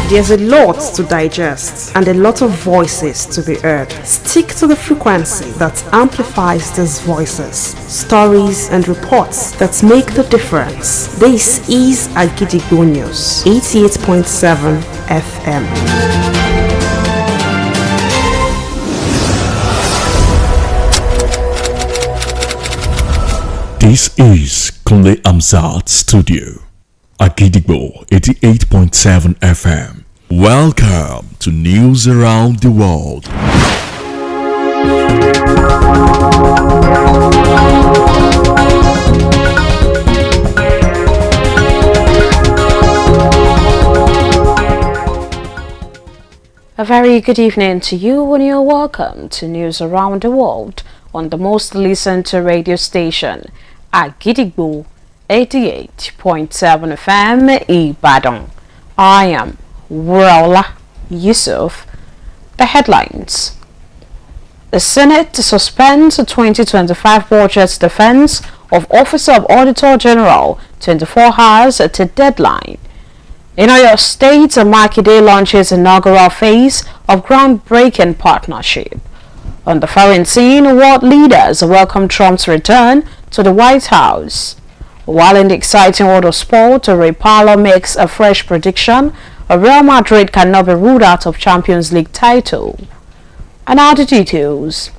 There's a lot to digest and a lot of voices to be heard. Stick to the frequency that amplifies these voices, stories and reports that make the difference. This is Akojopo News, 88.7 FM. This is Kunle Amzat Studio, Akojopo 88.7 FM. Welcome to News Around the World. A very good evening to you and you're welcome to News Around the World on the most listened to radio station, Akojopo 88.7 FM Ibadan. I am Wuraola Yusuf. The headlines. The Senate suspends the 2025 budget defense of Officer of Auditor General 24 hours to deadline. In Oyo State, Makinde launches inaugural phase of groundbreaking partnership. On the foreign scene, world leaders welcome Trump's return to the White House. While in the exciting world of sport, Ray Parlour makes a fresh prediction: Real Madrid cannot be ruled out of Champions League title. And now the details.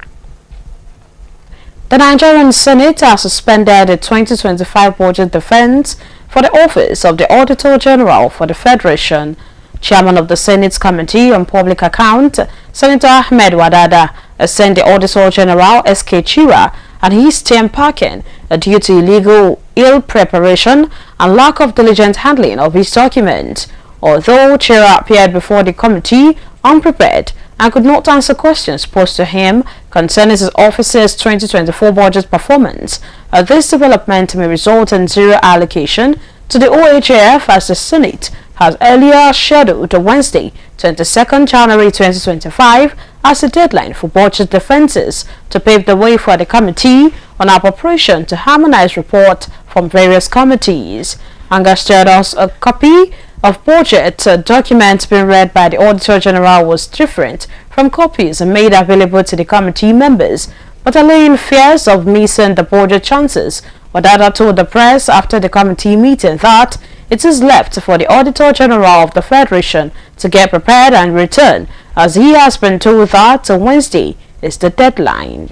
The Nigerian Senate has suspended the 2025 budget defense for the Office of the Auditor General for the Federation. Chairman of the Senate's Committee on Public Account, Senator Ahmed Wadada, sent the Auditor General S.K. Chira and his team packing due to illegal ill preparation and lack of diligent handling of his document. Although Chira appeared before the committee unprepared and could not answer questions posed to him concerning his office's 2024 budget performance, this development may result in zero allocation to the OHAF, as the Senate has earlier scheduled Wednesday, 22nd January 2025 as the deadline for budget defenses, to pave the way for the Committee on Appropriation to harmonize report from various committees. Anga's a copy of budget documents being read by the Auditor General was different from copies made available to the committee members, but allaying fears of missing the budget chances. Wadada told the press after the committee meeting that it is left for the Auditor General of the Federation to get prepared and return, as he has been told that Wednesday is the deadline.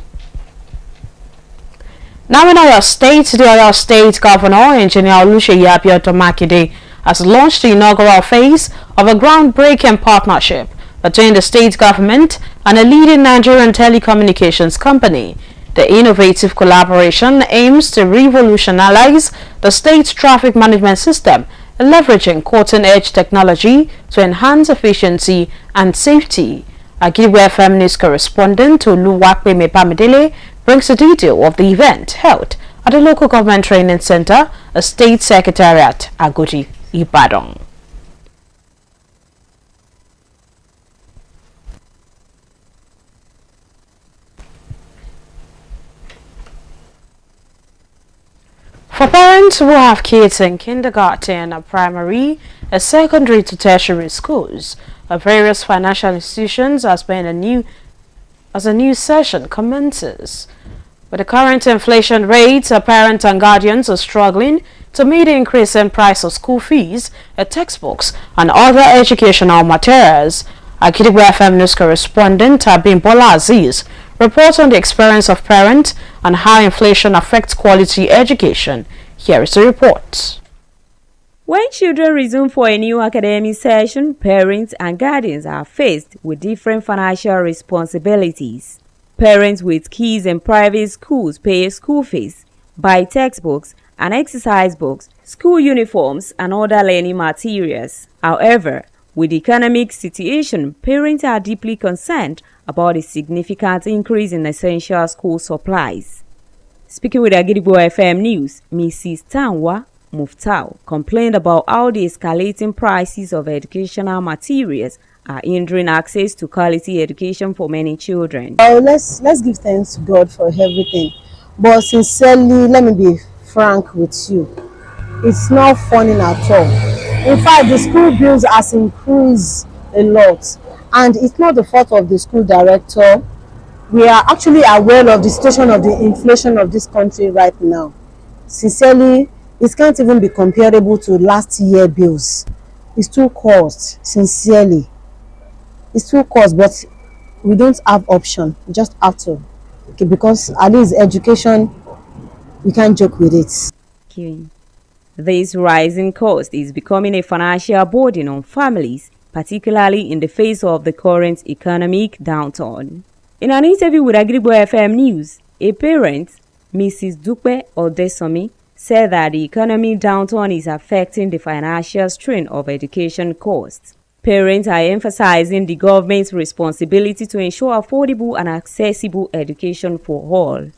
Now in Oyo State, the Oyo State Governor, Engineer Oluseyi Makinde, has launched the inaugural phase of a groundbreaking partnership between the state government and a leading Nigerian telecommunications company. The innovative collaboration aims to revolutionize the state's traffic management system, leveraging cutting-edge technology to enhance efficiency and safety. Akojopo FM News correspondent Oluwapemi Pamidele brings the detail of the event held at the Local Government Training Center, a State Secretariat, Agodi, Ibadan. For parents who have kids in kindergarten, primary, secondary to tertiary schools, various financial institutions as a new session commences. With the current inflation rates, parents and guardians are struggling to meet the increase in price of school fees, textbooks, and other educational materials. Akojopo FM News correspondent Abimbola Aziz reports on the experience of parents and how inflation affects quality education. Here is the report. When children resume for a new academic session, parents and guardians are faced with different financial responsibilities. Parents with kids in private schools pay school fees, buy textbooks and exercise books, school uniforms, and other learning materials. However, with the economic situation, parents are deeply concerned about the significant increase in essential school supplies. Speaking with Akojopo FM News, Mrs. Tanwa Muftau complained about how the escalating prices of educational materials are hindering access to quality education for many children. Let's give thanks to God for everything. But sincerely, let me be frank with you. It's not funny at all. In fact, the school bills has increased a lot, and it's not the fault of the school director. We are actually aware of the situation of the inflation of this country right now. Sincerely, it can't even be comparable to last year bills. It's too cost, sincerely. It's too cost, but we don't have option. We just have to. Okay, because at least education, we can't joke with it. This rising cost is becoming a financial burden on families, particularly in the face of the current economic downturn. In an interview with Akojopo FM News, a parent, Mrs. Dupe Odesomi, said that the economic downturn is affecting the financial strain of education costs. Parents are emphasizing the government's responsibility to ensure affordable and accessible education for all.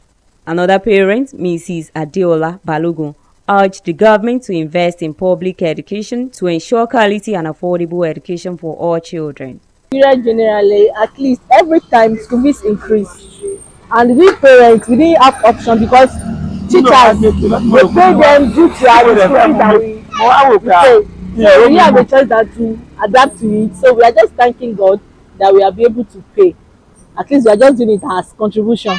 Another parent, Mrs. Adeola Balogun, urged the government to invest in public education to ensure quality and affordable education for all children. Generally, at least every time school fees increase, and we parents, we didn't have option because teachers, they pay them due to our school fees that we pay. So we have a choice that to adapt to it. So we are just thanking God that we are be able to pay. At least we are just doing it as contribution,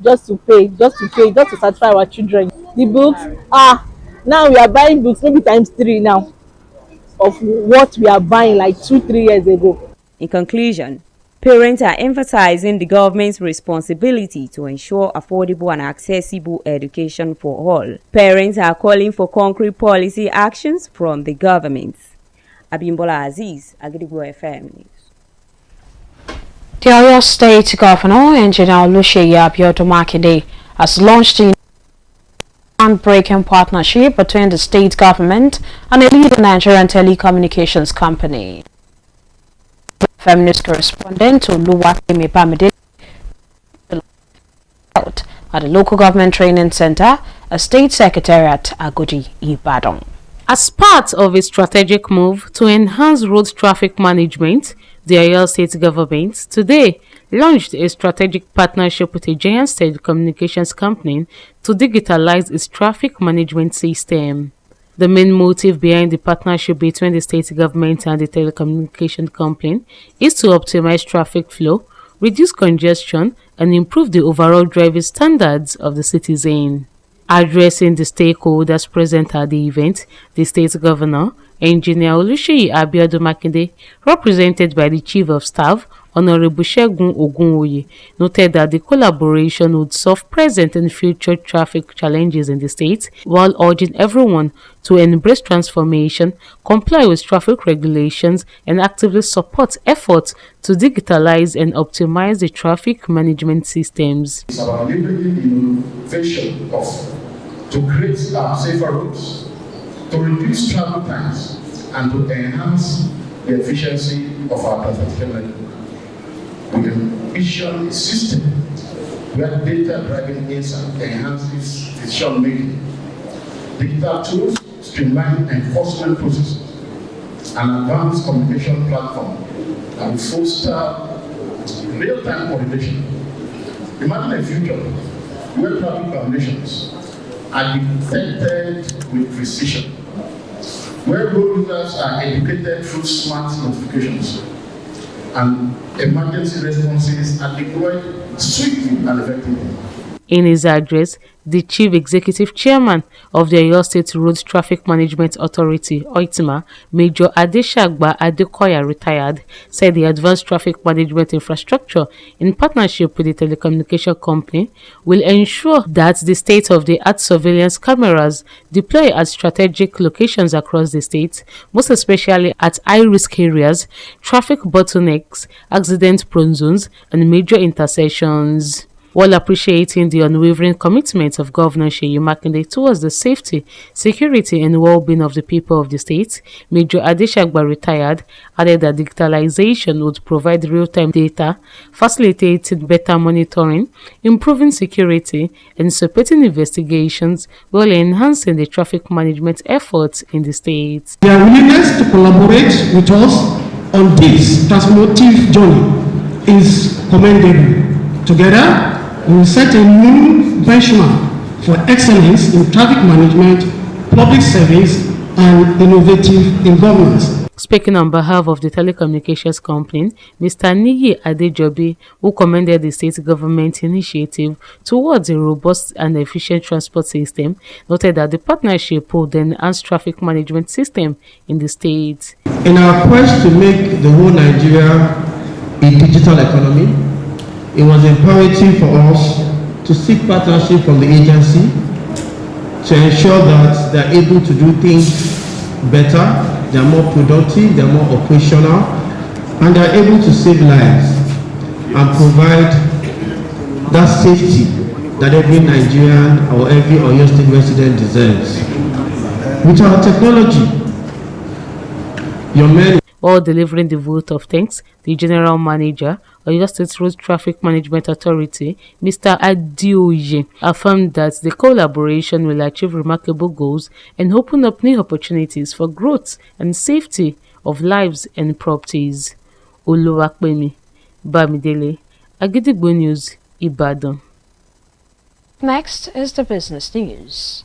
just to pay, just to satisfy our children. The books, now we are buying books maybe times 3 now of what we are buying like 2-3 years ago. In conclusion, parents are emphasizing the government's responsibility to ensure affordable and accessible education for all. Parents are calling for concrete policy actions from the government. Abimbola Aziz, Akojopo FM News. The Oyo State Governor, Engineer Oluseyi Abiodun-Makinde, has launched a groundbreaking partnership between the state government and a leading Nigerian telecommunications company. Feminist correspondent Oluwakemi Bamide at the local government training center, a state secretariat Agodi Ibadan. As part of a strategic move to enhance road traffic management, the Oyo State government today launched a strategic partnership with a giant telecommunications company to digitalize its traffic management system. The main motive behind the partnership between the state government and the telecommunication company is to optimize traffic flow, reduce congestion, and improve the overall driving standards of the citizen. Addressing the stakeholders present at the event, the state governor, Engineer Oluseyi Abiodun-Makinde, represented by the Chief of Staff, Honorable Segun Ogunwoye, noted that the collaboration would solve present and future traffic challenges in the state, while urging everyone to embrace transformation, comply with traffic regulations, and actively support efforts to digitalize and optimize the traffic management systems. It's about leveraging innovation to create safer roads, to reduce travel times, and to enhance the efficiency of our transportation network. We envision a system where data-driven insight enhances decision-making. Digital tools streamline enforcement processes, and advanced communication platform that will foster real-time coordination. Imagine a future where traffic violations are detected with precision, where road users are educated through smart notifications, and emergency responses are deployed swiftly and effectively. In his address, the Chief Executive Chairman of the Oyo State Road Traffic Management Authority, OITMA, Major Adeshagba Adekoya, retired, said the advanced traffic management infrastructure, in partnership with the telecommunication company, will ensure that the state-of-the-art surveillance cameras deployed at strategic locations across the state, most especially at high-risk areas, traffic bottlenecks, accident-prone zones, and major intersections. While appreciating the unwavering commitment of Governor Seyi Makinde towards the safety, security, and well-being of the people of the state, Major Adeshagba, retired, added that digitalization would provide real-time data, facilitating better monitoring, improving security, and supporting investigations while enhancing the traffic management efforts in the state. Their willingness to collaborate with us on this transformative journey is commendable. Together, we will set a new benchmark for excellence in traffic management, public service, and innovative in governance. Speaking on behalf of the telecommunications company, Mr. Niyi Adejobi, who commended the state government initiative towards a robust and efficient transport system, noted that the partnership would enhance traffic management system in the state. In our quest to make the whole Nigeria a digital economy, it was imperative for us to seek partnership from the agency to ensure that they're able to do things better, they're more productive, they're more operational, and they're able to save lives and provide that safety that every Nigerian or every Oyo State resident deserves. With our technology, your men. While delivering the vote of thanks, the General Manager of Oyo State Road Traffic Management Authority, Mr. Adeoye, affirmed that the collaboration will achieve remarkable goals and open up new opportunities for growth and safety of lives and properties. Oluwapemi Bamidele, Agidigbo News, Ibadan. Next is the business news.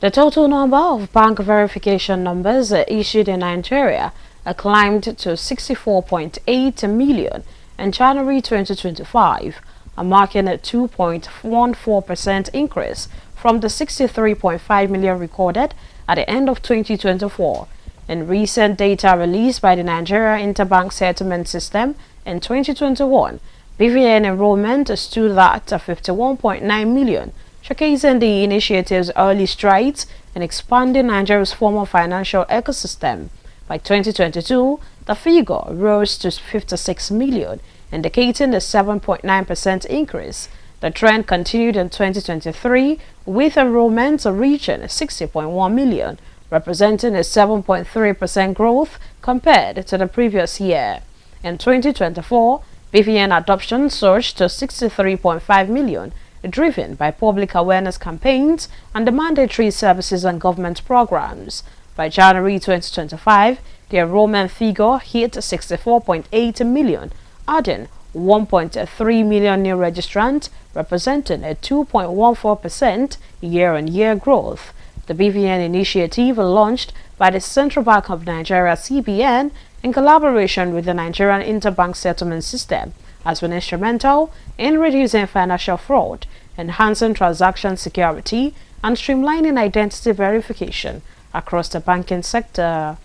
The total number of bank verification numbers issued in Nigeria climbed to 64.8 million in January 2025, marking a 2.14% increase from the 63.5 million recorded at the end of 2024. In recent data released by the Nigeria Interbank Settlement System in 2021, BVN enrollment stood at 51.9 million, showcasing the initiative's early strides in expanding Nigeria's formal financial ecosystem. By 2022, the figure rose to 56 million, indicating a 7.9% increase. The trend continued in 2023, with enrollments reaching 60.1 million, representing a 7.3% growth compared to the previous year. In 2024, BVN adoption surged to 63.5 million, driven by public awareness campaigns and the mandatory services and government programs. By January 2025, the enrollment figure hit 64.8 million, adding 1.3 million new registrants, representing a 2.14% year-on-year growth. The BVN initiative, launched by the Central Bank of Nigeria (CBN) in collaboration with the Nigerian Interbank Settlement System, has been instrumental in reducing financial fraud, enhancing transaction security, and streamlining identity verification across the banking sector.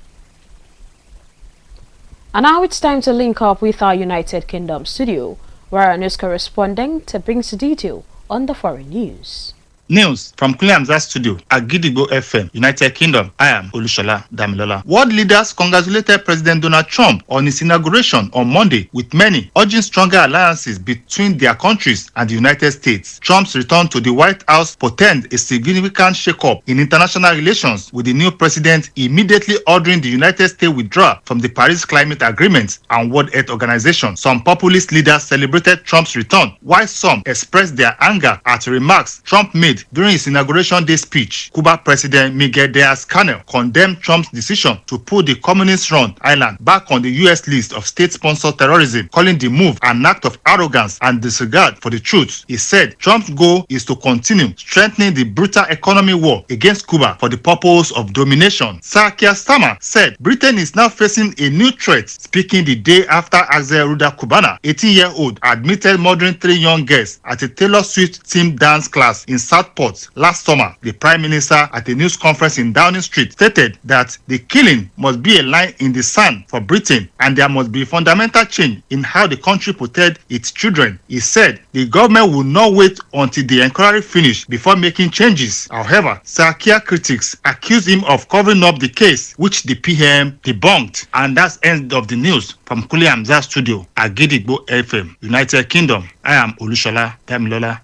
And now it's time to link up with our United Kingdom studio, where our news correspondent brings detail on the foreign news. News from Kuliamza Studio at Gidigbo FM, United Kingdom. I am Olushola Damilola. World leaders congratulated President Donald Trump on his inauguration on Monday, with many urging stronger alliances between their countries and the United States. Trump's return to the White House portends a significant shake-up in international relations, with the new president immediately ordering the United States withdraw from the Paris Climate Agreement and World Health Organization. Some populist leaders celebrated Trump's return, while some expressed their anger at remarks Trump made during his inauguration day speech. Cuba President Miguel Diaz-Canel condemned Trump's decision to put the communist-run island back on the U.S. list of state-sponsored terrorism, calling the move an act of arrogance and disregard for the truth. He said Trump's goal is to continue strengthening the brutal economic war against Cuba for the purpose of domination. Sir Keir Starmer said Britain is now facing a new threat, speaking the day after Axel Ruda Cubana, 18-year-old, admitted murdering 3 young girls at a Taylor Swift-themed dance class in Southport last summer. The Prime Minister, at a news conference in Downing Street, stated that the killing must be a line in the sand for Britain and there must be fundamental change in how the country protects its children. He said the government will not wait until the inquiry finishes before making changes. However, Sir Keir critics accuse him of covering up the case, which the PM debunked. And that's the end of the news from Kuliamza Studio at Gidigbo FM, United Kingdom. I am Olushola Damilola.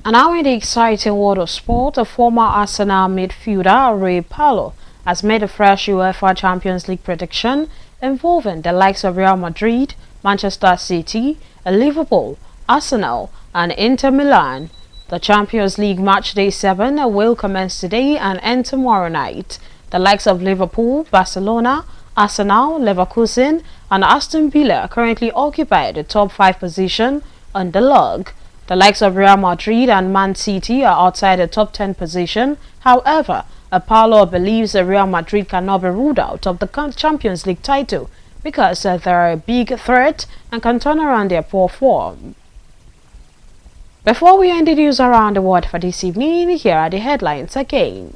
And now in the exciting world of sport, a former Arsenal midfielder, Ray Paulo, has made a fresh UEFA Champions League prediction involving the likes of Real Madrid, Manchester City, Liverpool, Arsenal, and Inter Milan. The Champions League match day 7 will commence today and end tomorrow night. The likes of Liverpool, Barcelona, Arsenal, Leverkusen, and Aston Villa currently occupy the top 5 position on the log. The likes of Real Madrid and Man City are outside the top 10 position. However, Apollo believes that Real Madrid cannot be ruled out of the Champions League title because they are a big threat and can turn around their poor form. Before we end the news around the world for this evening, here are the headlines again.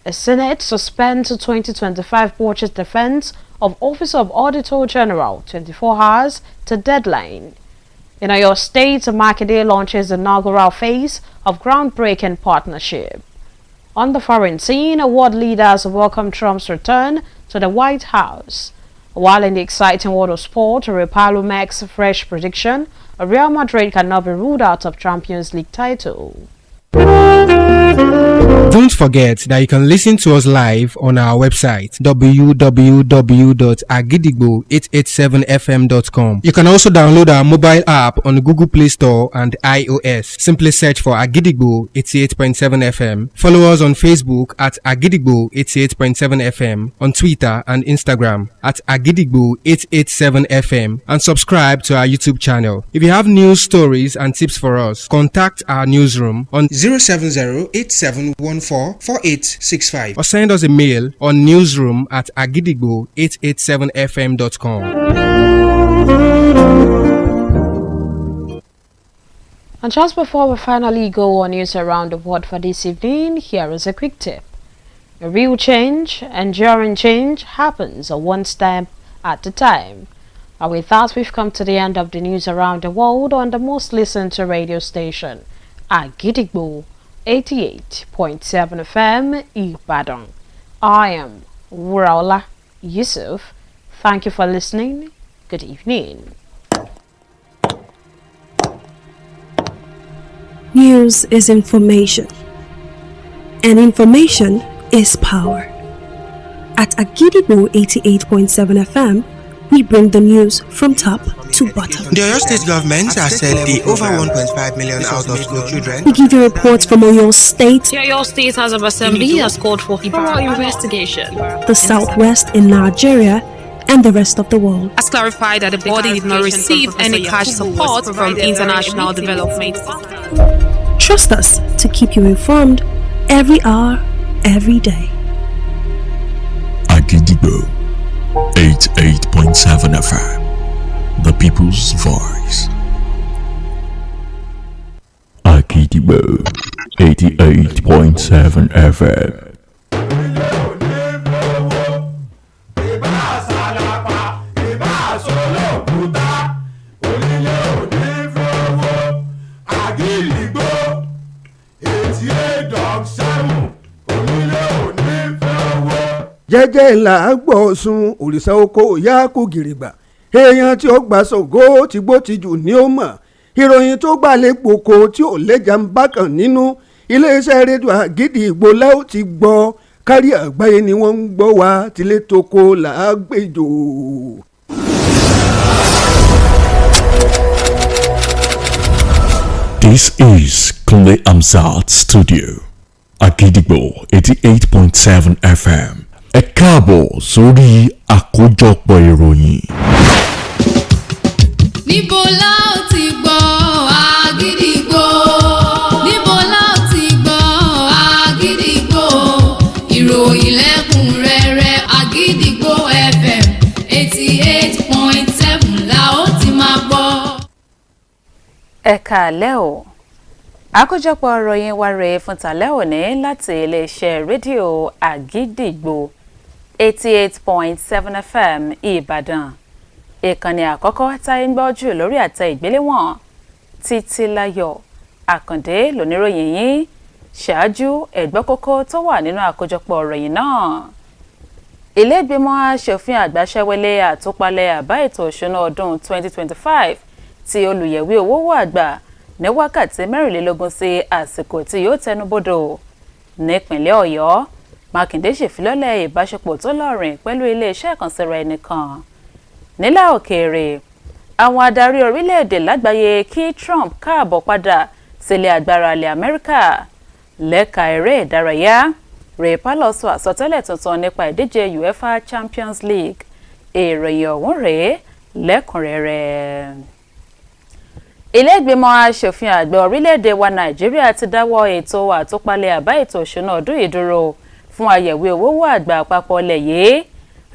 The Senate suspends the 2025 budget defense of Office of Auditor General 24 hours to deadline. In Oyo State, Makinde launches the inaugural phase of groundbreaking partnership. On the foreign scene, world leaders welcome Trump's return to the White House. While in the exciting world of sport, Repalo makes a fresh prediction: Real Madrid cannot be ruled out of Champions League title. Don't forget that you can listen to us live on our website www.agidigbo887fm.com. You can also download our mobile app on Google Play Store and iOS. Simply search for Agidigbo 88.7 FM. Follow us on Facebook at Agidigbo 88.7 FM, on Twitter and Instagram at Agidigbo 887 FM, and subscribe to our YouTube channel. If you have news, stories and tips for us, contact our newsroom on 070-8714-4865 or send us a mail on newsroom@agidigbo887fm.com. And just before we finally go on news around the world for this evening, here is a quick tip. A real change, enduring change, happens one step at a time. And with that, we've come to the end of the news around the world on the most listened to radio station, Agidigbo 88.7 FM Ibadan. I am Wuraola Yusuf. Thank you for listening. Good evening. News is information, and information is power. At Agidigbo 88.7 FM, we bring the news from top to bottom. The Oyo State government has said the over 1.5 million out of school children. We give you reports from Oyo State. The Oyo State House of Assembly has called for thorough investigation. The Southwest in Nigeria and the rest of the world. Has clarified that the body did not receive any cash support from international development. Trust us to keep you informed every hour, every day. Agidigbo 88.7 FM, the people's voice. Agidigbo 88.7 FM. jẹ́jẹ́ ńlá gbọ̀ọ̀sùn òrìṣà oko ìyá kò gìrìgbà èèyàn tí ó gbà Ṣàngó tí gbó ti jù ní ó mọ̀ ìròyìn tó gbàlẹ̀ gbòkó tí ò lẹ́jà ń bákan nínú iléeṣẹ́ rédíò Àgídìgbò lẹ́wọ̀ ti gbọ́ kárí àgbáyé ni wọ́n ń gbọ́ wá tilé toko làágbèjò. This is Kunle Amzat Studio, Agidigbo 88.7 FM. Ẹ káàbọ̀ sórí àkójọpọ̀ ìròyìn. Níbo la ó ti gbọ́ Àgídìgbò? Níbo la ó ti gbọ́ Àgídìgbò? Ìròyìn lẹ́kùnrẹ́rẹ́ Àgídìgbò FM 88.7 la ó ti máa gbọ́. Ẹ káalẹ́ o. Àkójọpọ̀ ìròyìn wa rèé fún tàlẹ́ òní láti iléeṣẹ́ rédíò Àgídìgbò 88.7 FM Ìbàdàn. Ìkànnì àkọ́kọ́ táyé ń gbọ́ jù lórí àtẹ ìgbéléwọ̀n Títílayọ̀ Àkàndé lóníròyìn yín. Ṣáájú ẹ̀gbọ́n kókó tó wà nínú àkójọpọ̀ ìròyìn náà. Ilé ìgbìmọ̀ aṣòfin àgbà ṣẹ́wẹ́lé àtúpalẹ̀ àbá ètò òṣùnà ọdún 2025 tí olùyẹ̀wé owó àgbà ní wákàtí 24 sí àsìkò tí yóò tẹnubodò. Nípìnlẹ̀ Ọ̀yọ́, Mákindé ṣèfilọ́lẹ̀ ìbáṣepọ̀ tó lọ́rìn pẹ̀lú iléeṣẹ́ ìkànsíra ẹnìkan. Nílẹ̀ òkèèrè, àwọn adarí orílẹ̀-èdè lágbàáyé kí Trump káàbọ̀ padà sílé agbára ilẹ̀ Amẹ́ríkà. Lẹ́ka eré ìdárayá, Ray Palmer sọ àsọtẹ́lẹ̀ tuntun nípa ìdíje UEFA Champions League. Ìròyìn ọ̀hún rèé lẹ́kùnrẹ́rẹ́. Ilé ìgbìmọ̀ aṣòfin àgbà orílẹ̀-èdè wa Nàìjíríà ti dáwọ́ ètò àtúpalẹ̀ àbá ètò òṣùnà ọdún yìí dúró fún àyẹ̀wò owó àgbà àpapọ̀ ilẹ̀ yìí.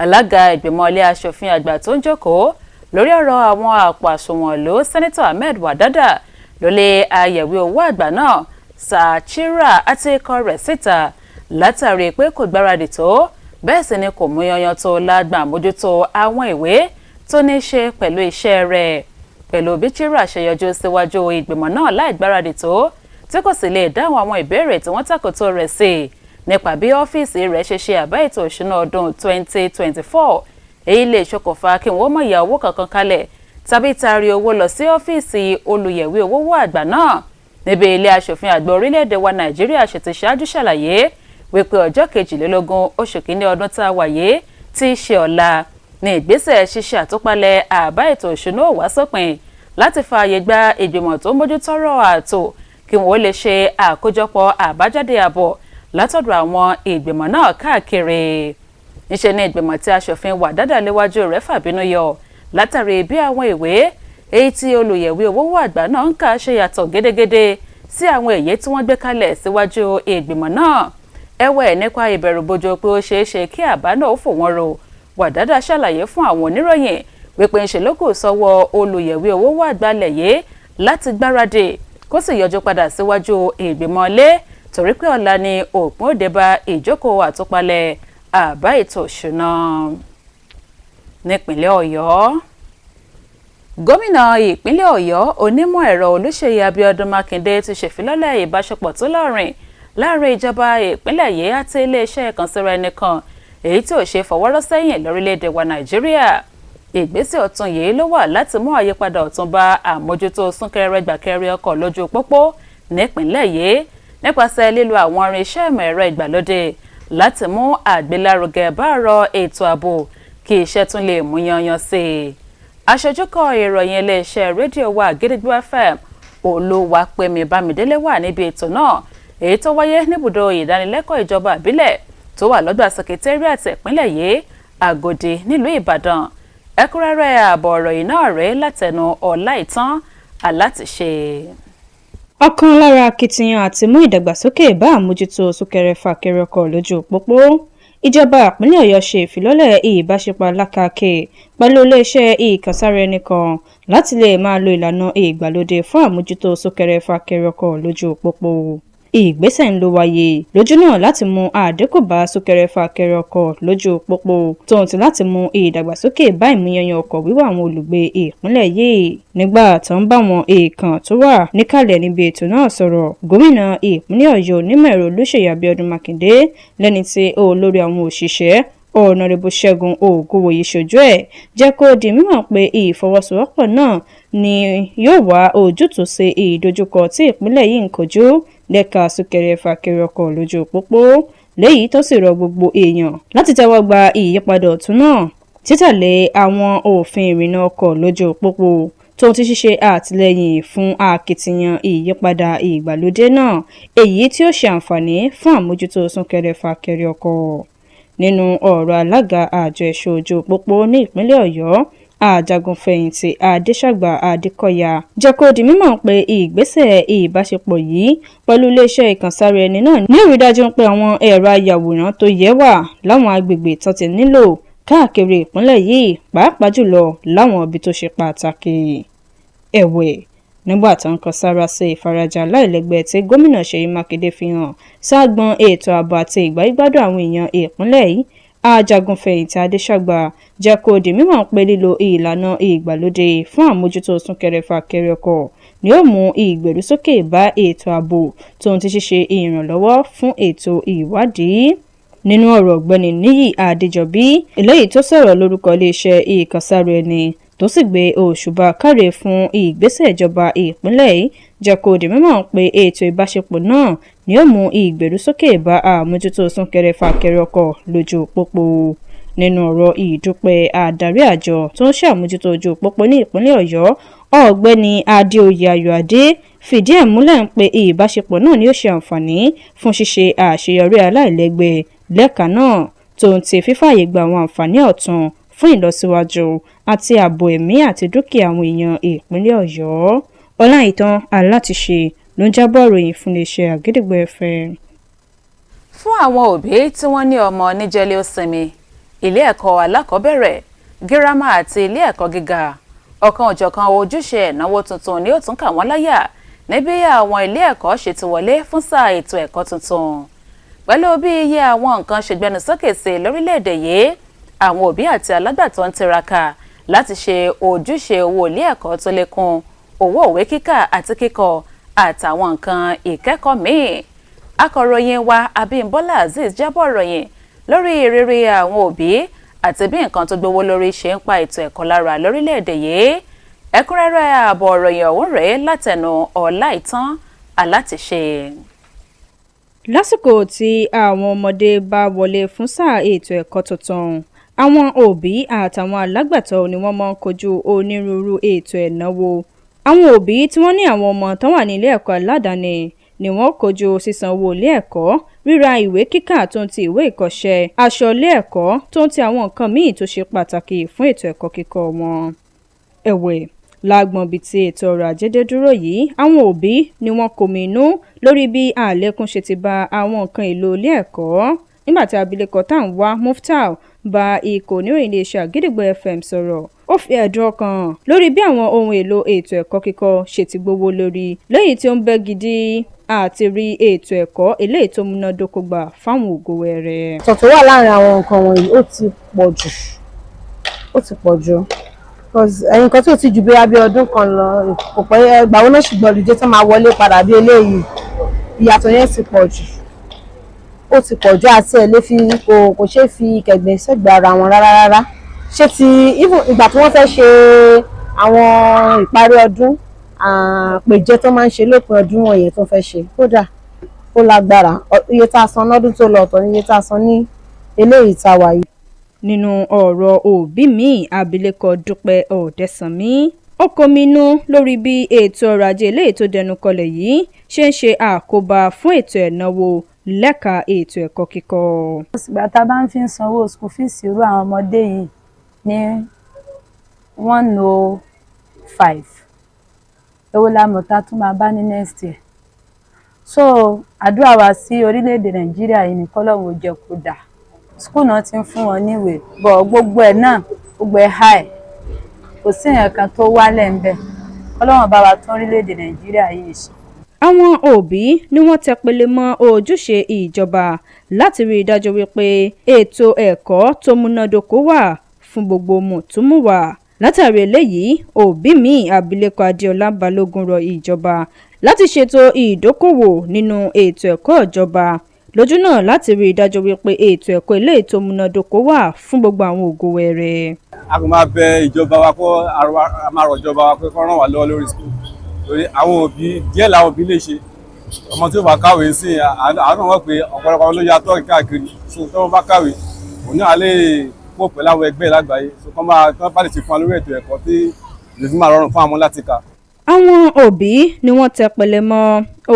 Alága ìgbìmọ̀ ilé aṣòfin àgbà tó ń jókòó lórí ọ̀rọ̀ àwọn àpò àsùnwọ̀n ìlú Sẹ́nẹ́tọ̀ Ahmed Wadada ló lé àyẹ̀wò owó àgbà náà Sachira àti ikọ̀ rẹ̀ síta látàrí pé kò gbáradì tó bẹ́ẹ̀ sì ni kò mú yanyan tó lágbà mójútó àwọn ìwé tó ní í ṣe pẹ̀lú iṣẹ́ rẹ̀. Pẹ̀lú bí Chira ṣe yọjú síwájú ìgbìmọ̀ náà láì gbáradì tó tí kò sì lè dáhùn àwọn ìbéèrè tí wọ́n tàkòtò rẹ̀ sí nípa bí ọ́fíìsì rẹ̀ ṣe ṣe àbá ètò ìṣúná ọdún 2024 èyí lè ṣokùnfà kí wọ́n mọ̀ ya owó kankan kalẹ̀ tàbí taari owó lọ sí ọ́fíìsì olùyẹ̀wé owó àgbà náà. Níbi ilé aṣòfin àgbà orílẹ̀-èdè wa Nàìjíríà ṣe ti ṣáájú ṣàlàyé wípé ọjọ́ 22 oṣù kìíní ọdún tá a wà yìí tí í ṣe ọ̀la ní ìgbésẹ̀ ṣíṣe àtúpalẹ̀ àbá ètò ìṣúná wá sópin láti fààyè gba ìgbìmọ̀ tó ń mójútọ́rọ̀ ààtò kí wọ́n lè ṣe àkójọpọ̀ àbájáde àbọ̀ látọ̀dọ̀ àwọn ìgbìmọ̀ náà káàkiri. Níṣẹ́ ni ìgbìmọ̀ tí aṣòfin Wadada léwájú rẹ̀ fàbínú yọ látàrí bí àwọn ìwé èyí tí olùyẹ̀wé owó àgbà náà ń kà ṣe yàtọ̀ gédégédé sí àwọn èyí tí wọ́n gbé kalẹ̀ síwájú ìgbìmọ̀ náà. Ẹ̀wẹ̀ nípa ìbẹ̀rùbojo pé ó ṣeé ṣe kí àbá náà fò wọ́n ro, Wadada ṣàlàyé fún àwọn oníròyìn wípé ń ṣe ló kù sọ́wọ́ olùyẹ̀wé owó àgbà lẹ̀ yìí láti gbáradì kó sì yọjú padà síwájú ìgbìmọ̀ ilé torí pé ọ̀la ni òpin òde bá ìjókòó àtúpalẹ̀ àbá ètò ìṣúná. Nípínlẹ̀ Ọ̀yọ́, gómìnà ìpínlẹ̀ Ọ̀yọ́ onímọ̀ ẹ̀rọ Olúṣèyí Abíọ́dún Mákindé ti ṣèfilọ́lẹ̀ ìbáṣepọ̀ tó lọ́rìn láàrin ìjọba ìpínlẹ̀ yìí àti iléeṣẹ́ ìkànsíra ẹni kan èyí tí ò ṣe fọwọ́rọ́ sẹ́yìn lórílẹ̀‐èdè wa Nàìjíríà. Ìgbésẹ̀ ọ̀tun yìí ló wà láti mú àyípadà ọ̀tun bá àmójútó súnkẹrẹ-gbàkẹrẹ ọkọ̀ lójú pópó nípínlẹ̀ yìí nípasẹ̀ lílo àwọn irinṣẹ́ ìmọ̀ ẹ̀rọ ìgbàlódé láti mú àgbélárugẹ bá ọ̀rọ̀ ètò ààbò kí iṣẹ́ tún lè mú yanyan sí i. Aṣojúkọ ìròyìn iléeṣẹ́ rédíò wa Àgídìgbò FM Olúwapẹ̀mí Bámidélé wà níbi ètò náà èyí tó wáyé níbùdó ìdánilẹ́kọ̀ọ́ ìjọba ìbílẹ̀ tó wà lọ́gbà sekitẹ́ríàtì ìpínlẹ̀ yìí Àgòdì nílùú Ìbàdàn. Ẹ̀kúnrẹ́rẹ́ ààbọ̀ ọ̀rọ̀ yìí náà rèé látẹnu Ọláìtàn Alátìṣe. Ọ̀kan lára akitiyan àti mú ìdàgbàsókè bá àmójútó súnkẹrẹ-fàkẹrẹ ọkọ̀ lójú pópó, ìjọba ìpínlẹ̀ Ọ̀yọ́ ṣe ìfilọ́lẹ̀ ìbáṣepọ̀ alákàkè pẹ̀lú iléeṣẹ́ ìkànsára ẹni kan láti lè máa lo ìlànà ìgbàlódé fún àmójútó súnkẹrẹ-fàkẹrẹ ọkọ̀ lójú pópó. Ìgbésẹ̀ ń lọ wáyé lójú náà láti mú àdínkù bá súnkẹrẹ-fàkẹrẹ ọkọ̀ lójú pópó tóun ti láti mú ìdàgbàsókè bá ìmúyanyan ọkọ̀ wíwà àwọn olùgbé ìpínlẹ̀ yìí. Nígbà tó ń bá wọn èèkàn tó wà níkàlẹ̀ níbi ètò náà sọ̀rọ̀, gómìnà ìpínlẹ̀ Ọ̀yọ́ onímọ̀ ẹ̀rọ Olúṣèyí Abíọ́dún Mákindé lẹ́ni tí olórí àwọn òṣìṣẹ́ Ọ̀nàrẹ́bù Ṣẹ́gun Ògúnwòyí ṣojú ẹ̀ jẹ́ kó di mímọ̀ pé ìfọwọ́sowọ́pọ̀ náà ni yóò wá ojútùú sí ìdojúkọ tí ìpínlẹ̀ yìí ń kojú lẹ́ka súnkẹrẹ-fàkẹrẹ ọkọ̀ lójú pópó, léyìí tó sì rọ gbogbo èèyàn láti tẹ́wọ́ gba ìyípadà ọ̀tun náà, títẹ̀lé àwọn òfin ìrìnnà ọkọ̀ lójú pópó tó ti ṣiṣẹ́ àtìlẹ́yìn fún akitiyan ìyípadà ìgbàlódé náà èyí tí ó ṣe àǹfààní fún àmójútó súnkẹrẹ-fàkẹrẹ ọkọ̀. Nínú ọ̀rọ̀ alága àjọ ẹ̀ṣọ́ ojú pópó ní ìpínlẹ̀ Ọ̀yọ́, ajagunfẹ̀yìntì Adéṣàgbà Adékọ̀yà jẹ́ kó di mímọ̀ pé ìgbésẹ̀ ìbáṣepọ̀ yìí pẹ̀lú iléeṣẹ́ ìkànsára ẹni náà ní ó rí dájú pé àwọn ẹ̀rọ ayàwòrán tó yẹ wà láwọn agbègbè tó ti nílò káàkiri ìpínlẹ̀ yìí, pàápàá jùlọ láwọn ibi tó ṣe pàtàkì. Ẹ̀wẹ̀, nígbà tó ń kan sára sí ìfarajá láìlẹ́gbẹ́ tí gómìnà Ṣèyí Mákindé fi hàn ságbọn ètò ààbò àti ìgbáyégbádùn àwọn èèyàn ìpínlẹ̀ yìí, ajagunfẹ̀yìntì Adéṣàgbà jẹ́ kó di mímọ̀ pé lílo ìlànà ìgbàlódé fún àmójútó súnkẹrẹ-fàkẹrẹ ọkọ̀ ni ó mú ìgbèrúsókè bá ètò ààbò tó ń ti ṣíṣe ìrànlọ́wọ́ fún ètò ìwádìí. Nínú ọ̀rọ̀ ọ̀gbẹ́ni Níyì Adéjọbí eléyìí tó sọ̀rọ̀ lórúkọ iléeṣẹ́ ìkànsára ẹni tó sì gbé òṣùbà káre fún ìgbésẹ̀ ìjọba ìpínlẹ̀ yìí jẹ́ kó di mímọ̀ pé ètò ìbáṣepọ̀ náà ni ó mú ìgbèrúsókè bá àmójútó súnkẹrẹ-fàkẹrẹ ọkọ̀ lójú pópó. Nínú ọ̀rọ̀ ìdúpẹ́ adarí àjọ tó ń ṣàmójútó ojú pópó ní ìpínlẹ̀ Ọ̀yọ́, ọ̀gbẹ́ni Adéoyè Ayọ̀adé fìdí ẹ̀ múlẹ̀ pé ìbáṣepọ̀ náà ni ó ṣe àǹfààní fún ṣíṣe àṣeyọrí aláìlẹ́gbẹ́ lẹ́ka náà tó ń ti fífààyè gba àwọn àǹfààní ọ̀tun fún ìlọsíwájú àti ààbò ẹ̀mí àti dúkìá àwọn èèyàn ìpínlẹ̀ Ọ̀yọ́. Ọláìtàn Alátìṣe ló ń jábọ̀ ròyìn fún iléeṣẹ́ Àgídìgbò FM. fún àwọn òbí tí wọ́n ní ọmọ níjẹ́lé ó sinmi ilé ẹ̀kọ́ alákọ̀ọ́bẹ̀rẹ̀ girama àti ilé ẹ̀kọ́ gíga ọ̀kan òjọ̀kan ojúṣe ìnáwó tuntun ni ó tún kà wọ́n láyà níbi àwọn ilé ẹ̀kọ́ ṣe ti wọlé fún sáà ètò ẹ̀kọ́ tuntun pẹ̀lú bí iye àwọn nǹkan ṣe gbẹnu sókè sí lórílẹ̀‐èdè yìí àwọn òbí àti alágbàtọ́ ń tiraka láti ṣe ojúṣe owó ilé ẹ̀kọ́ tó lékún owó òwe kíkà àti kíkọ àtàwọn nǹkan ìkẹ́kọ̀ọ́ míì akọ̀ròyìn wa Abímbọ́lá Azeez jábọ̀ ròyìn lórí ìrírí àwọn òbí àti bí nǹkan tó gbówó lórí ṣe ń pa ètò ẹ̀kọ́ lára lórílẹ̀‐èdè yìí ẹ̀kúnrẹ́rẹ́ ààbọ̀ ìròyìn ọ̀hún rèé látẹnu Ọláìtàn Alátiṣe. lásìkò tí àwọn ọmọdé bá wọlé fún sáà ètò ẹ̀kọ́ tuntun àwọn òbí àtàwọn alágbàtọ́ ni wọ́n máa ń kojú onírúurú ètò ìnáwó àwọn òbí tí wọ́n ní àwọn ọmọ tó wà ní ilé ẹ̀kọ́ aládàáni ni wọ́n kojú sísan owó ilé ẹ̀kọ́ ríra ìwé kíkà tó ń ti ìwé ìkọ́ṣẹ́ aṣọ ilé ẹ̀kọ́ tó ń ti àwọn nǹkan míì tó ṣe pàtàkì fún ètò ẹ̀kọ́ kíkọ́ wọn. ẹ̀wẹ̀ lágbọ̀n bíi ti ètò ọrọ̀ ajé dé dúró yìí àwọn òbí ni wọ́n kòmínú lórí bí àlékún ṣe ti ba àwọn nǹkan èlò ilé ẹ̀kọ́ nígbà tí abilékọ Tanwa Muftau bá ikọ̀ oníròyìn iléeṣẹ́ Àgídìgbò FM sọ̀rọ̀ ó fi ẹ̀dùn ọkàn hàn lórí bí àwọn ohun èlò ètò ẹ̀kọ́ kíkọ́ ṣe ti gbówó lórí lẹ́yìn tí ó ń bẹ́ gidi àti rí ètò ẹ̀kọ́ eléyìí tó múnádóko gbà fáwọn ògo wẹrẹ. ìtọ̀tọ̀ wà láàrin àwọn nǹkan wọ̀nyí ó ti pọ̀ jù ẹ̀yìn kan tí ó ti jù bí abẹ́ ọdún kan lọ kò pẹ́ ẹgbàá wọn náà ṣùgbọ́n olùdíje tó máa wọlé padà bí eléyìí ìyàtọ̀ yẹn ti pọ̀ jù ó ti pọ̀ jù àti ẹ̀ lè fi kò ṣeé fi kẹ̀gbẹ́ sẹ́gbẹ̀ẹ́ ara wọn rárá ṣé ti ìgbà tí wọ́n fẹ́ ṣe àwọn ìparí ọdún àpèjẹ tó máa ń ṣe lópin ọdún wọ̀nyẹn tó fẹ́ ṣe kódà ó lágbára iye tá a san lọ́dún tó lọ ọ̀tọ̀ ní iye tá a san ní eléyìí tá a wà yìí. nínú ọ̀rọ̀ òbí mi abilékọ Dúpẹ́ Ọ̀dẹ́sànmí ó kọminú lórí bí ètò ọrọ̀ ajé eléyìí tó dẹnu kọlẹ̀ yìí ṣe ń ṣe àkóbá fún ètò ìnáwó lẹ́ka ètò ẹ̀kọ́ kíkọ́. ìgbà tá a bá ń fi sanwó school fees irú àwọn ọmọdé yìí ní 105 èwo la mọ̀ tá a tún máa bá ní next year so àdúrà wa sí orílẹ̀-èdè Nàìjíríà yìí ní kọ́lọ́hún ó jẹ́ kó dà school náà ti ń fún wọn níwèé bọ̀ gbogbo ẹ̀ náà gbogbo ẹ̀ high kò sí nǹkan tó wálẹ̀ ń bẹ̀ kọ́lọ́hún bá wa tún orílẹ̀-èdè Nàìjíríà yìí ṣe. àwọn òbí ni wọ́n tẹpẹlẹ mọ́ ojúṣe ìjọba láti rí i dájú wípé ètò ẹ̀kọ́ tó múnádóko wà fún gbogbo mùtúmùwà látàrí eléyìí òbí mi abilékọ Adéọlá Balógun rọ ìjọba láti ṣètò ìdókòwò nínú ètò ẹ̀kọ́ ìjọba lójú náà láti rí i dájú wípé ètò ẹ̀kọ́ eléyìí tó múnádóko wà fún gbogbo àwọn ògo wẹrẹ. a kò máa bẹ ìjọba wa kó a máa rọ ìjọba wa pé kó ràn wá lọ́wọ́ lórí school torí àwọn òbí díẹ̀ làwọn òbí lè ṣe ọmọ tí ó bá kàwé sí àwọn náà pé ọ̀pọ̀lọpọ̀ ló yàtọ̀ káàkiri so tí wọ́n bá kàwé òun náà lè kó pẹ̀lú àwọn ẹgbẹ́ lágbàáyé so kọ́ máa bá lè ṣe fún wa lórí ètò ẹ̀kọ́ tí lè fi máa rọrùn fún àwọn láti kà. àwọn òbí ni wọ́n tẹpẹlẹ mọ́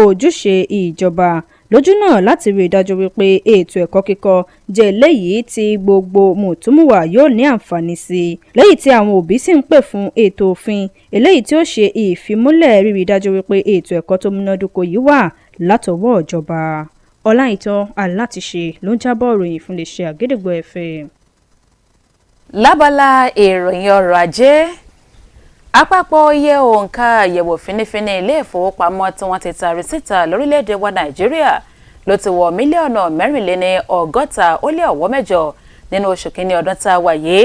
ojúṣe ìjọba lójú náà láti rí i dájú wípé ètò ẹ̀kọ́ kíkọ́ jẹ́ eléyìí tí gbogbo mùtúmùwà yóò ní àǹfààní sí lẹ́yìn tí àwọn òbí sì ń pè fún ètò òfin eléyìí tí ó ṣe ìfimúlẹ̀ rírí i dájú wípé ètò ẹ̀kọ́ tó múnádóko yìí wà látọwọ́ ìjọba. Ọláìtàn Alátiṣe ló ń jábọ̀ ìròyìn fún iléeṣẹ́ Àgídìgbò FM. lábala ìròyìn ọrọ̀ ajé àpapọ̀ iye òǹkà àyẹ̀wò fínífíní ilé ìfowópamọ́ tí wọ́n ti taari síta lórílẹ̀‐èdè wa Nàìjíríà ló ti wọ mílíọ̀nù 4,164 nínú oṣù kínní ọdún tá a wà yìí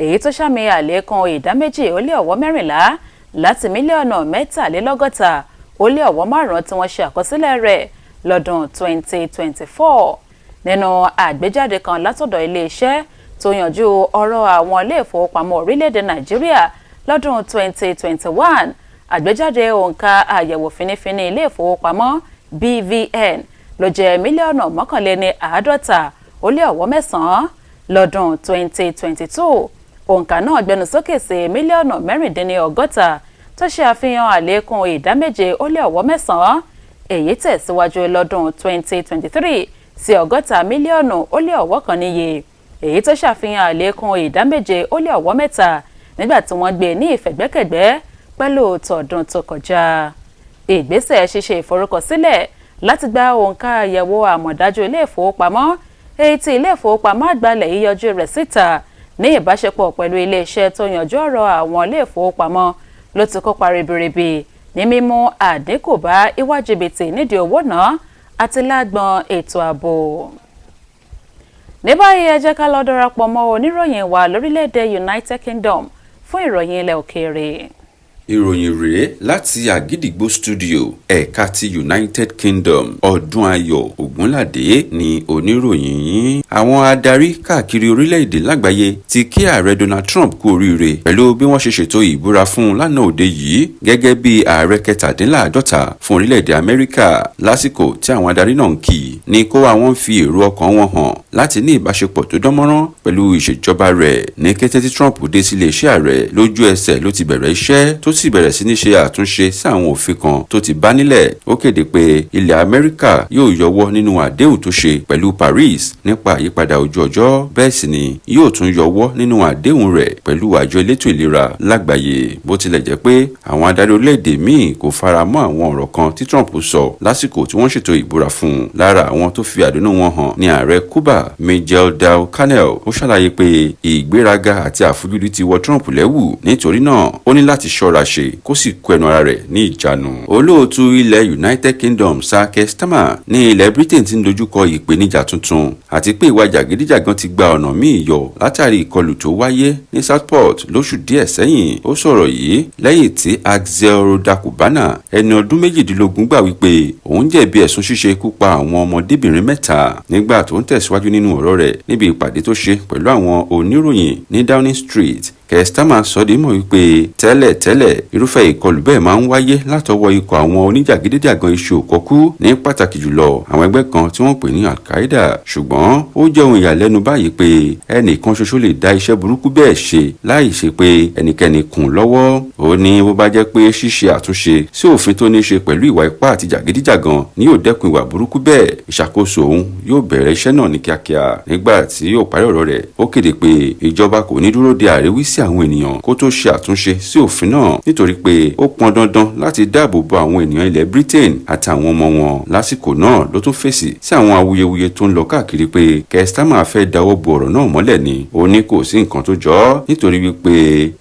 èyí tó ṣàmì àlékún ìdá 2.14 láti mílíọ̀nù 63.5 tí wọ́n ṣe àkọsílẹ̀ rẹ̀ lọ́dún 2024 nínú àgbéjáde kan látọ̀dọ̀ iléeṣẹ́ tó yanjú ọ̀rọ̀ àwọn ilé ìfowópamọ́ orílẹ̀‐èdè Nàìjíríà lọ́dún 2021 àgbéjáde òǹkà àyẹ̀wò fínífíní ilé ìfowópamọ́ BVN ló jẹ́ mílíọ̀nù 51.9 lọ́dún 2022 òǹkà náà gbẹnu sókè sí mílíọ̀nù 16 tó ṣe àfihàn àlékún ìdá 7.9 èyí tẹ̀síwájú lọ́dún 2023 sí 60 mílíọ̀nù 1 níye èyí tó ṣàfihàn àlékún ìdá 7.3 nígbà tí wọ́n gbé ní ìfẹ̀gbẹ́kẹ̀gbẹ́ pẹ̀lú tọdún tó kọjá. ìgbésẹ̀ ṣíṣe ìforúkọsílẹ̀ láti gba òǹkà àyẹ̀wò àmọ̀dájú ilé ìfowópamọ́ èyí tí ilé ìfowópamọ́ àgbàlẹ̀ yìí yọjú rẹ̀ síta ní ìbáṣepọ̀ pẹ̀lú iléeṣẹ́ tó yanjú ọ̀rọ̀ àwọn ilé ìfowópamọ́ ló ti kópa ribiribi ní mímú àdínkù bá ìwà jìbìtì nídìí owó náà àti lágbọn ètò ààbò. ní báyìí ẹ jẹ́ ká lọ darapọ̀ mọ́ oníròyìn wa lórílẹ̀‐èdè United Kingdom fún ìròyìn ilẹ̀ òkèèrè. ìròyìn rèé láti àgídìgbò studio ẹ̀ka ti United Kingdom. Ọdúnayọ̀ Ògúnládé ni oníròyìn yín. àwọn adarí káàkiri orílẹ̀-èdè lágbàáyé ti kí ààrẹ Donald Trump kú oríire pẹ̀lú bí wọ́n ṣe ṣètò ìbúra fún un lánàá òde yìí gẹ́gẹ́ bí ààrẹ 47 fún orílẹ̀-èdè Amẹ́ríkà. lásìkò tí àwọn adarí náà ń kì í ní kó àwọn fi èrò ọkàn wọn hàn láti ní ìbáṣepọ̀ tó dánmọ́rán pẹ̀lú ìṣèjọba rẹ̀. ní kété tí Trump dé sí iléeṣẹ́ ààrẹ lójú ẹsẹ̀ ló ti bẹ̀rẹ̀ iṣẹ́ tó sì bẹ̀rẹ̀ sí ní ṣe àtúnṣe sí àwọn òfin kan tó ti bá nílẹ̀. ó kéde pé ilẹ̀ Amẹ́ríkà yóò yọwọ́ nínú àdéhùn tó ṣe pẹ̀lú Paris nípa àyípadà ojú ọjọ́, bẹ́ẹ̀ sì ni yóò tún yọwọ́ nínú àdéhùn rẹ̀ pẹ̀lú àjọ elétò ìlera lágbàáyé. bó tilẹ̀ jẹ́ pé àwọn adarí orílẹ̀-èdè míì kò fara mọ́ àwọn ọ̀rọ̀ kan tí Trump sọ lásìkò tí wọ́n ṣètò ìbúra fún un. lára àwọn tó fi àdúnú wọn hàn ní ààrẹ Cuba Miguel Diaz-Canel. ó ṣàlàyé pé ìgbéraga àti àfojúdi ti wọ Trump lẹ́wù, nítorí náà ó ní láti ṣọ́ra ṣe kó sì kó ẹnu ara rẹ̀ ní ìjánu. olóòtú ilẹ̀ United Kingdom Sir Keir Starmer ní ilẹ̀ Britain ti ń dojúkọ ìpèníjà tuntun àti pé ìwà jàgídíjàgan ti gba ọ̀nà míì yọ látàrí ìkọlù tó wáyé ní Southport lóṣù díẹ̀ sẹ́yìn. ó sọ̀rọ̀ yìí lẹ́yìn tí Axel Dakubana ẹni ọdún 18 gbà wípé òun jẹ̀bi ẹ̀sùn ṣíṣe ikú pa àwọn ọmọdébìnrin 3 nígbà tó ń tẹ̀síwájú nínú ọ̀rọ̀ rẹ̀ níbi ìpàdé tó ṣe pẹ̀lú àwọn oníròyìn ní Downing Street. Keir Starmer sọ dé mọ̀ wípé tẹ́lẹ̀ irúfẹ́ ìkọlù bẹ́ẹ̀ máa ń wáyé látọwọ́ ikọ̀ àwọn oníjàgídíjàgan iṣu òkọ́kú, ní pàtàkì jùlọ àwọn ẹgbẹ́ kan tí wọ́n pè ní Al-Qaeda. ṣùgbọ́n ó jẹ́ ohun ìyàlẹ́nu báyìí pé ẹnìkan ṣoṣo lè dá iṣẹ́ burúkú bẹ́ẹ̀ ṣe láì ṣe pé ẹnikẹ́ni kùn lọ́wọ́. ó ní bó bá jẹ́ pé ṣíṣe àtúnṣe sí òfin tó ní ṣe pẹ̀lú ìwà ipá àti jàgídíjàgan ni yóò dẹ́kun ìwà burúkú bẹ́ẹ̀, ìṣàkóso òun yóò bẹ̀rẹ̀ iṣẹ́ náà ní kíákíá. nígbà tí yóò parí ọ̀rọ̀ rẹ̀, ó kéde pé ìjọba kò ní dúró de àríwísí àwọn ènìyàn kó tó ṣe àtúnṣe sí òfin náà, nítorí pé ó pọn dandan láti dáàbò bo àwọn ènìyàn ilẹ̀ Britain àtàwọn ọmọ wọn. lásìkò náà ló tún fèsì sí àwọn awuyewuye tó ń lọ káàkiri pé Keir Starmer fẹ́ dáwọ́ bo ọ̀rọ̀ náà mọ́lẹ̀ ni. ó ní kò sí nǹkan tó jọ ọ́, nítorí wípé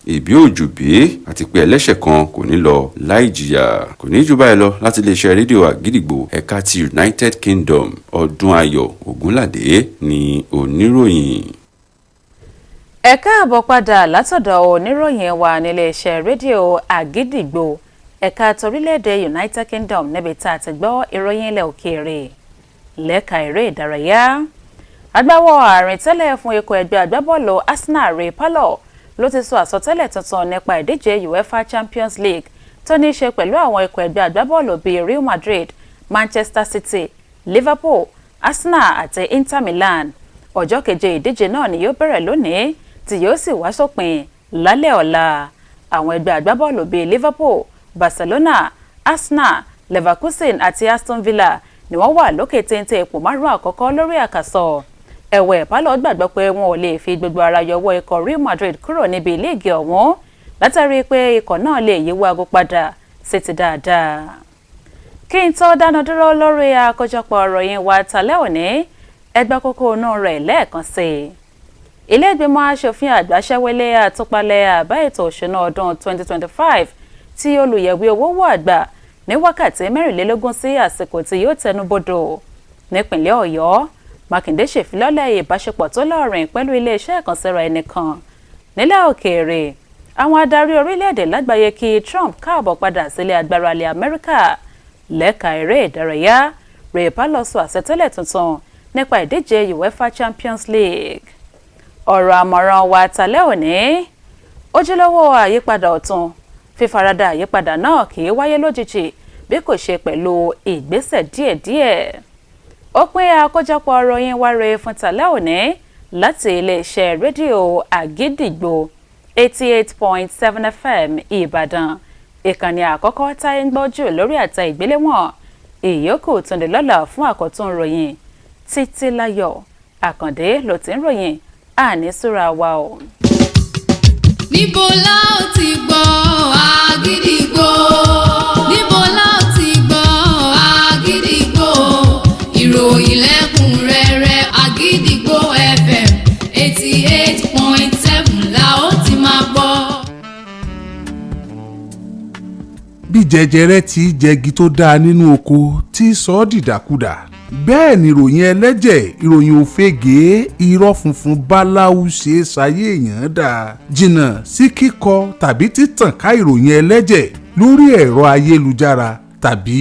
ìbí òjù bí àti pé ẹlẹ́ṣẹ̀ kan kò ní lọ láì jìyà. kò ní jù báyìí lọ láti iléeṣẹ́ rédíò Àgídìgbò ẹ̀ka ti United Kingdom. Ọdúnayọ̀ Ògúnládé ni oníròyìn. ẹ káàbọ̀ padà látọ̀dọ̀ oníròyìn wa níléeṣẹ́ rédíò Àgídìgbò ẹ̀ka torílẹ̀-èdè United Kingdom níbi tá a ti gbọ́ ìròyìn ilẹ̀ òkèèrè. lẹ́ka eré ìdárayá, agbáwọ̀ ààrin tẹ́lẹ̀ fún ikọ̀ ẹgbẹ́ agbábọ́ọ̀lù Arsenal Ray Parlour ló ti sọ àsọtẹ́lẹ̀ tuntun nípa ìdíje UEFA Champions League tó ní í ṣe pẹ̀lú àwọn ikọ̀ ẹgbẹ́ agbábọ́ọ̀lù bíi Real Madrid, Manchester City, Liverpool, Arsenal àti Inter Milan. ọjọ́ keje ìdíje náà ni yóò bẹ̀rẹ̀ lónìí tí yóò sì wá sópin lálẹ́ ọ̀la. àwọn ẹgbẹ́ agbábọ́ọ̀lù bíi Liverpool, Barcelona, Arsenal, Leverkusen àti Aston Villa ni wọ́n wà lókè téńté ipò 5 àkọ́kọ́ lórí àkàsọ̀. ẹ̀wẹ̀ Parlour gbàgbọ́ pé wọn ò lè fi gbogbo ara yọwọ́ ikọ̀ Real Madrid kúrò níbi líìgì ọ̀hún látàrí pé ikọ̀ náà lè yíwọ́ aago padà sí ti dáadáa. kí n tó dáná dúró lórí àkójọpọ̀ ìròyìn wa tàlẹ́ òní, ẹgbẹ́ kókó inú rẹ̀ lẹ́ẹ̀kan sí i. ilé ìgbìmọ̀ aṣòfin àgbà ṣẹ́wélé àtúpalẹ̀ àbá ètò òṣùná ọdún 2025 tí olùyẹ̀wé owó àgbà ní wákàtí 24 sí àsìkò tí yóò tẹnubodò. nípìnlẹ̀ Ọ̀yọ́, Mákindé ṣèfilọ́lẹ̀ ìbáṣepọ̀ tó lọ́rìn pẹ̀lú iléeṣẹ́ ìkànsíra ẹnìkan. nílẹ̀ òkèèrè, àwọn adarí orílẹ̀-èdè lágbàáyé kí Trump káàbọ̀ padà sílé agbára ilẹ̀ Amẹ́ríkà. lẹ́ka eré ìdárayá, Ray Parlour sọ àsọtẹ́lẹ̀ tuntun nípa ìdíje UEFA Champions League. ọ̀rọ̀ àmọ̀ràn wa tàlẹ́ òní, ojúlówó àyípadà ọ̀tun fífaradà àyípadà náà kì í wáyé lójijì bí kò ṣe pẹ̀lú ìgbésẹ̀ díẹ̀díẹ̀. ó pín àkójọpọ̀ ìròyìn wa rèé fún tàlẹ́ òní láti iléeṣẹ́ rédíò Àgídìgbò 88.7 FM Ìbàdàn, ìkànnì àkọ́kọ́ táyé ń gbọ́ jù lórí àtẹ ìgbéléwọ̀n. ìyókù tún di lọ́la fún àkọ́tún ìròyìn. Títílayọ̀ Àkàndé ló ti ń ròyìn, àní súra wa o. níbo la ó ti gbọ́ Àgídìgbò? níbo la ó ti gbọ́ Àgídìgbò? bí jẹjẹrẹ ti jẹgi tó dáa nínú oko tí sọ ọ́ dìdàkudà bẹ́ẹ̀ ni ìròyìn ẹlẹ́jẹ̀ ìròyìn òfegè irọ́ funfun báláwú ṣe é ṣayé èèyàn dà jìnnà sí kíkọ tàbí títàn ká ìròyìn ẹlẹ́jẹ̀ lórí ẹ̀rọ ayélujára tàbí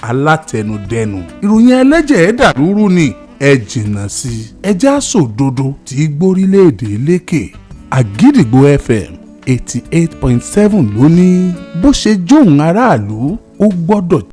alátẹnudẹnu ìròyìn ẹlẹ́jẹ̀ dàrúrú ni ẹ jìnnà sí ẹjẹ́ àsòdodo tí gbórílẹ̀-èdè lékè. Àgídìgbò FM 88.7 ló ní bó ṣe jóun aráàlú ó gbọ́dọ̀